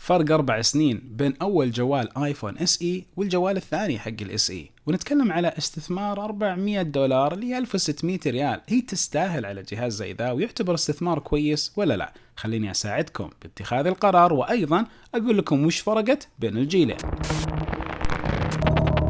فرق 4 سنين بين أول جوال آيفون اس اي والجوال الثاني حق الاس اي، ونتكلم على استثمار $400 اللي 1600 ريال. هي تستاهل على جهاز زي ذا ويعتبر استثمار كويس ولا لا؟ خليني أساعدكم باتخاذ القرار، وأيضا أقول لكم وش فرقت بين الجيلين.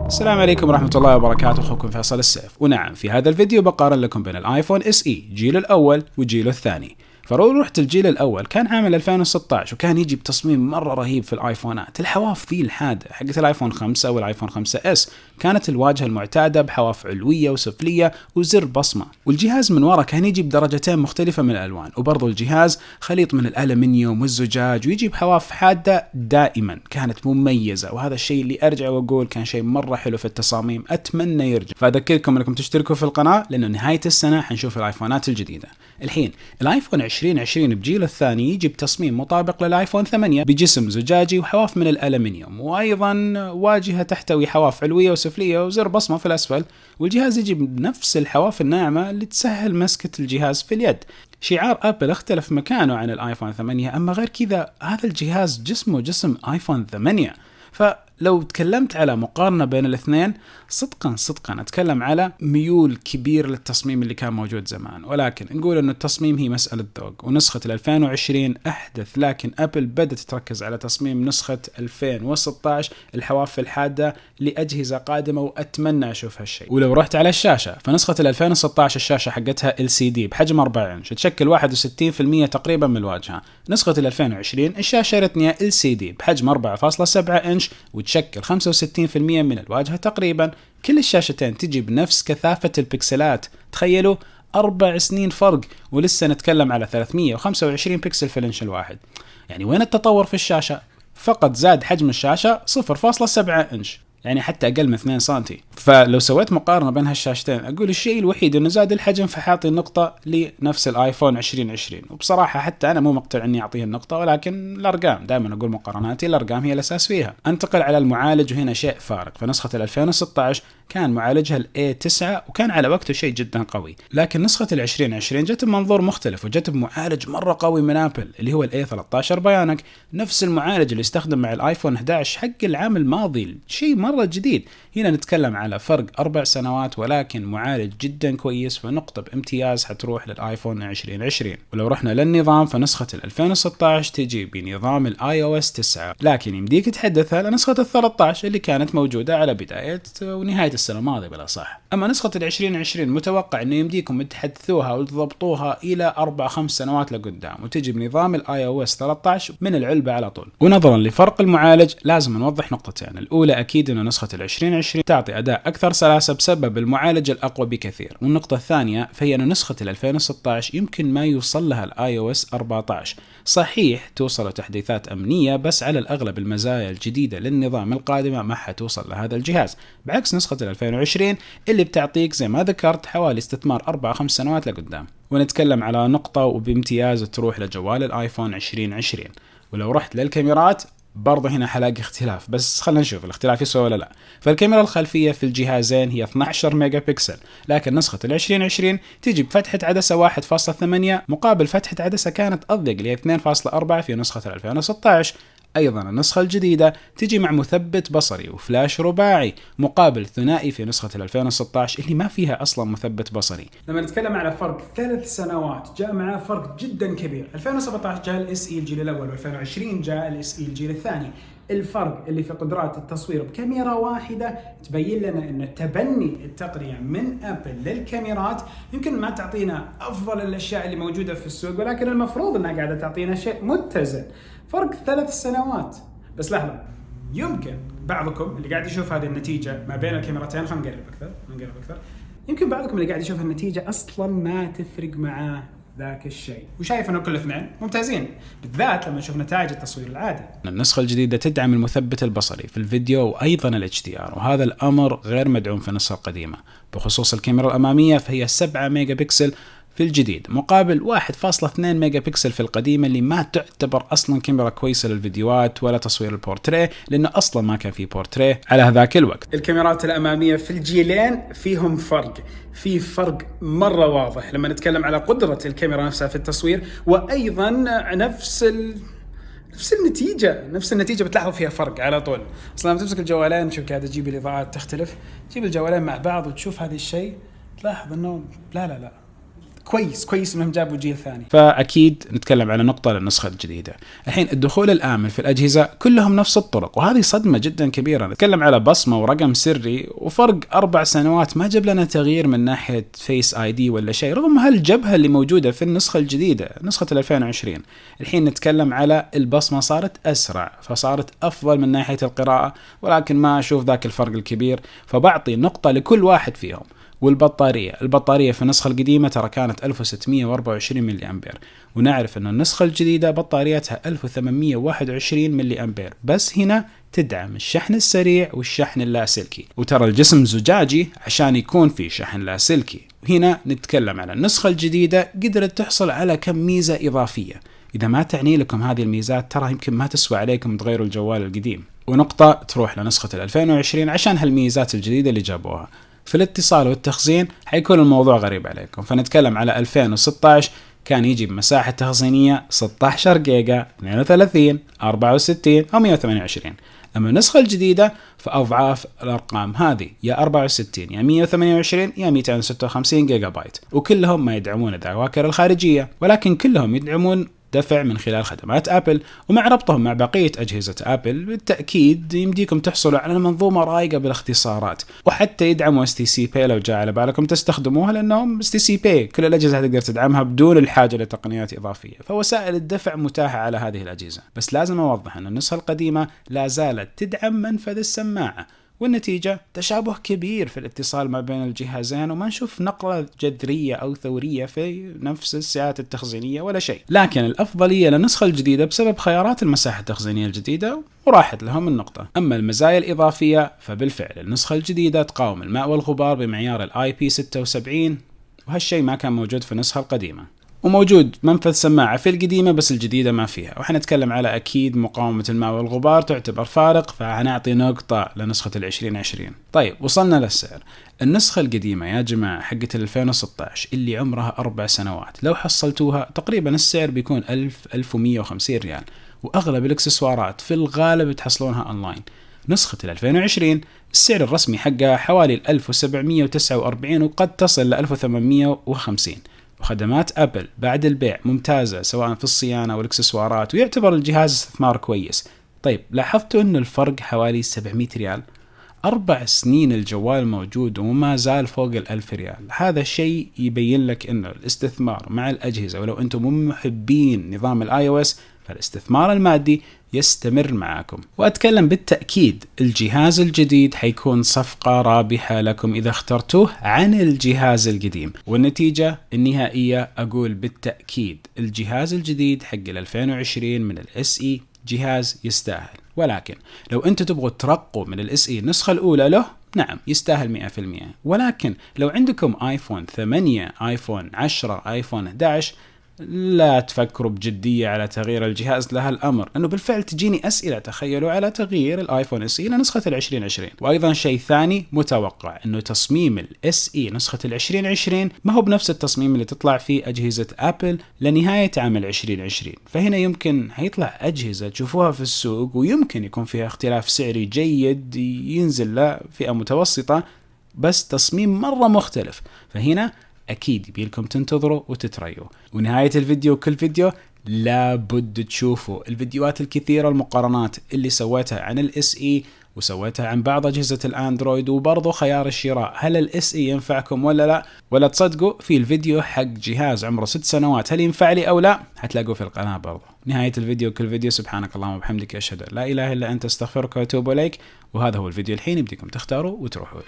السلام عليكم ورحمة الله وبركاته، أخوكم فيصل السيف. ونعم، في هذا الفيديو بقارن لكم بين الآيفون اس اي جيل الأول وجيله الثاني. فلو رحت الجيل الأول كان عام 2016 وكان يجي بتصميم مرة رهيب في الآيفونات، الحواف فيه الحادة حقت الآيفون 5 والآيفون 5S، كانت الواجهة المعتادة بحواف علوية وسفلية وزر بصمة، والجهاز من ورا كان يجي بدرجتين مختلفة من الألوان، وبرضو الجهاز خليط من الألمنيوم والزجاج ويجي بحواف حادة دائما، كانت مميزة. وهذا الشيء اللي أرجع وأقول كان شيء مرة حلو في التصاميم، أتمنى يرجع. فأذكركم أنكم تشتركوا في القناة، لأنه نهاية السنة حنشوف الآيفونات الجديدة. الحين الآيفون 2020 بجيله الثاني يجي بتصميم مطابق للآيفون 8 بجسم زجاجي وحواف من الألمنيوم، وأيضا واجهة تحتوي حواف علوية وسفلية وزر بصمة في الأسفل، والجهاز يجي بنفس الحواف الناعمة اللي تسهل مسكة الجهاز في اليد. شعار أبل اختلف مكانه عن الآيفون 8، أما غير كذا هذا الجهاز جسمه جسم آيفون 8. فلو تكلمت على مقارنة بين الاثنين، صدقا أتكلم على ميول كبير للتصميم اللي كان موجود زمان، ولكن نقول أنه التصميم هي مسألة ذوق. ونسخة 2020 أحدث، لكن أبل بدأت تركز على تصميم نسخة 2016 الحواف الحادة لأجهزة قادمة، وأتمنى أشوف هالشيء. ولو رحت على الشاشة، فنسخة 2016 الشاشة حقتها LCD بحجم 4 إنش تشكل 61% تقريبا من الواجهة. نسخة 2020 الشاشة رتنية LCD بحجم 4.7 إنش وتشكل 65% من الواجهة تقريبا. كل الشاشتين تجي بنفس كثافة البكسلات، تخيلوا 4 سنين فرق، ولسه نتكلم على 325 بكسل في الإنش الواحد. يعني وين التطور في الشاشة؟ فقط زاد حجم الشاشة 0.7 إنش، يعني حتى أقل من 2 سنتي. فلو سويت مقارنة بين هالشاشتين، أقول الشيء الوحيد إنه زاد الحجم، فحاطي النقطة لنفس الآيفون 2020. وبصراحة حتى أنا مو مقتنع إني أعطيه النقطة، ولكن الأرقام دائما أقول مقارناتي الأرقام هي الأساس فيها. أنتقل على المعالج، وهنا شيء فارق. فنسخة 2016 كان معالجها A9 وكان على وقته شيء جدا قوي، لكن نسخة 2020 جت بمنظور مختلف وجت بمعالج مرة قوي من أبل اللي هو A13 بايونيك، نفس المعالج اللي استخدم مع الآيفون 11 حق العام الماضي، شيء مرة جديد. هنا نتكلم على فرق 4 سنوات، ولكن معالج جدا كويس، فنقطة بامتياز حتروح للآيفون 2020. ولو رحنا للنظام، فنسخة 2016 تجي بنظام iOS 9، لكن يمديك تحدثها لنسخة 13 اللي كانت موجودة على بداية ونهاية السنة الماضية بلا صح. أما نسخة 2020 متوقع أنه يمديكم تحدثوها وتضبطوها إلى 4-5 سنوات لقدام، وتجي بنظام iOS 13 من العلبة على طول. ونظرا لفرق المعالج لازم نوضح نقطتين. الأولى أكيد أنه نسخة 2020 تعطي أداء أكثر سلاسة بسبب المعالج الأقوى بكثير، والنقطة الثانية فهي أن نسخة 2016 يمكن ما يوصل لها iOS 14. صحيح توصل تحديثات أمنية، بس على الأغلب المزايا الجديدة للنظام القادمة ما حتوصل لهذا الجهاز، بعكس نسخة 2020 اللي بتعطيك زي ما ذكرت حوالي استثمار 4-5 سنوات لقدام. ونتكلم على نقطة وبامتياز تروح لجوال الآيفون 2020. ولو رحت للكاميرات برضه هنا حلاقي اختلاف، بس خلنا نشوف الاختلاف يسوى ولا لا. فالكاميرا الخلفية في الجهازين هي 12 ميجا بكسل، لكن نسخة 2020 تيجي بفتحة عدسة 1.8 مقابل فتحة عدسة كانت أضيق اللي هي 2.4 في نسخة 2016. أيضا النسخة الجديدة تجي مع مثبت بصري وفلاش رباعي مقابل ثنائي في نسخة 2016 اللي ما فيها أصلا مثبت بصري. لما نتكلم على فرق 3 سنوات جاء معه فرق جدا كبير. 2017 جاء الاس اي الجيل الأول، و2020 جاء الاس اي الجيل الثاني. الفرق اللي في قدرات التصوير بكاميرا واحدة تبين لنا أن تبني التقنية من أبل للكاميرات يمكن ما تعطينا أفضل الأشياء اللي موجودة في السوق، ولكن المفروض أنها قاعدة تعطينا شيء متزن. فرق 3 سنوات بس. لحظة، يمكن بعضكم اللي قاعد يشوف هذه النتيجة ما بين الكاميرتين، خلينا نقرب أكثر، يمكن بعضكم اللي قاعد يشوف النتيجة أصلا ما تفرق معاه ذاك الشيء، وشايف انه كل اثنين ممتازين، بالذات لما نشوف نتائج التصوير العادي. النسخة الجديدة تدعم المثبت البصري في الفيديو وايضا ال HDR، وهذا الامر غير مدعوم في النسخة القديمة. بخصوص الكاميرا الامامية فهي 7 ميجا بكسل في الجديد مقابل 1.2 ميجا بكسل في القديمة، اللي ما تعتبر أصلا كاميرا كويسة للفيديوهات ولا تصوير البورتريه، لأنه أصلا ما كان في بورتريه على هذاك الوقت. الكاميرات الأمامية في الجيلين فيهم في فرق مرة واضح لما نتكلم على قدرة الكاميرا نفسها في التصوير، وأيضا نفس نفس النتيجة بتلاحظوا فيها فرق على طول. أصلا لما تمسك الجوالين تشوف قاعد تجيب الإضاءات تختلف، تجيب الجوالين مع بعض وتشوف هذا الشيء تلاحظ إنه لا كويس انهم جابوا جيل ثاني. فاكيد نتكلم على نقطه للنسخه الجديده. الحين الدخول الامن في الاجهزه كلهم نفس الطرق، وهذه صدمه جدا كبيره. نتكلم على بصمه ورقم سري وفرق 4 سنوات ما جاب لنا تغيير من ناحيه فيس اي دي ولا شيء، رغم هالجبهه اللي موجوده في النسخه الجديده نسخه 2020. الحين نتكلم على البصمه صارت اسرع، فصارت افضل من ناحيه القراءه، ولكن ما اشوف ذاك الفرق الكبير، فبعطي نقطه لكل واحد فيهم. والبطارية في النسخة القديمة ترى كانت 1624 ملي أمبير، ونعرف أن النسخة الجديدة بطاريتها 1821 ملي أمبير، بس هنا تدعم الشحن السريع والشحن اللاسلكي، وترى الجسم زجاجي عشان يكون في شحن لاسلكي. هنا نتكلم على النسخة الجديدة قدرت تحصل على كم ميزة إضافية، إذا ما تعني لكم هذه الميزات ترى يمكن ما تسوى عليكم تغيروا الجوال القديم. ونقطة تروح لنسخة 2020 عشان هالميزات الجديدة اللي جابوها. في الاتصال والتخزين حيكون الموضوع غريب عليكم، فنتكلم على 2016 كان يجي بمساحة تخزينية 16 جيجا، 32 64 أو 128. أما النسخة الجديدة فأضعاف الأرقام هذه، يا 64 يا 128 يا 256 جيجا بايت، وكلهم ما يدعمون الذواكر الخارجية، ولكن كلهم يدعمون دفع من خلال خدمات أبل. ومع ربطهم مع بقية أجهزة أبل بالتأكيد يمديكم تحصلوا على منظومة رايقة بالاختصارات، وحتى يدعموا STC Pay لو جاء على بالكم تستخدموها، لأنهم STC Pay كل الأجهزة تقدر تدعمها بدون الحاجة لتقنيات إضافية، فوسائل الدفع متاحة على هذه الأجهزة. بس لازم أوضح أن النسخة القديمة لا زالت تدعم منفذ السماعة، والنتيجة تشابه كبير في الاتصال ما بين الجهازين، وما نشوف نقلة جذرية أو ثورية في نفس السعات التخزينية ولا شيء. لكن الأفضلية للنسخة الجديدة بسبب خيارات المساحة التخزينيه الجديدة، وراحت لهم النقطة. أما المزايا الإضافية فبالفعل النسخة الجديدة تقاوم الماء والغبار بمعيار IP76، وهالشيء ما كان موجود في النسخة القديمة. وموجود منفذ سماعة في القديمة بس الجديدة ما فيها، وحنتكلم على أكيد مقاومة الماء والغبار تعتبر فارق، فهنعطي نقطة لنسخة 2020. طيب وصلنا للسعر. النسخة القديمة يا جماعة حقة 2016 اللي عمرها 4 سنوات لو حصلتوها تقريبا السعر بيكون 1150 ريال، وأغلب الإكسسوارات في الغالب تحصلونها أونلاين. نسخة 2020 السعر الرسمي حقها حوالي 1749 وقد تصل ل 1850، وخدمات أبل بعد البيع ممتازة سواء في الصيانة والإكسسوارات، ويعتبر الجهاز استثمار كويس. طيب لاحظتوا أن الفرق حوالي 700 ريال؟ 4 سنين الجوال موجود وما زال فوق 1000 ريال. هذا الشيء يبين لك أنه الاستثمار مع الأجهزة، ولو أنتم محبين نظام iOS فالاستثمار المادي يستمر معاكم. وأتكلم بالتأكيد الجهاز الجديد حيكون صفقة رابحة لكم إذا اخترتوه عن الجهاز القديم، والنتيجة النهائية أقول بالتأكيد الجهاز الجديد حق 2020 من SE جهاز يستاهل. ولكن لو أنتوا تبغوا ترقوا من SE النسخة الأولى له، نعم يستاهل 100%. ولكن لو عندكم آيفون 8 آيفون 10 آيفون 11 لا تفكروا بجدية على تغيير الجهاز لها الأمر، أنه بالفعل تجيني أسئلة تخيلوا على تغيير الآيفون SE لنسخة 2020. وأيضا شيء ثاني متوقع أنه تصميم SE نسخة 2020 ما هو بنفس التصميم اللي تطلع فيه أجهزة أبل لنهاية عام 2020، فهنا يمكن هيطلع أجهزة تشوفوها في السوق ويمكن يكون فيها اختلاف سعري جيد ينزل لفئة متوسطة، بس تصميم مرة مختلف. فهنا أكيد يبيلكم تنتظروا وتتريوا. ونهاية الفيديو كل فيديو لابد تشوفوا الفيديوهات الكثيرة المقارنات اللي سويتها عن SE وسويتها عن بعض أجهزة الأندرويد، وبرضو خيار الشراء هل SE ينفعكم ولا لا. ولا تصدقوا في الفيديو حق جهاز عمره 6 سنوات هل ينفع لي أو لا، هتلاقوا في القناة برضو. نهاية الفيديو كل فيديو سبحانك اللهم وبحمدك أشهد أن لا إله إلا أنت استغفرك وأتوب إليك. وهذا هو الفيديو الحين يبديكم تختاروا وتروحوا له.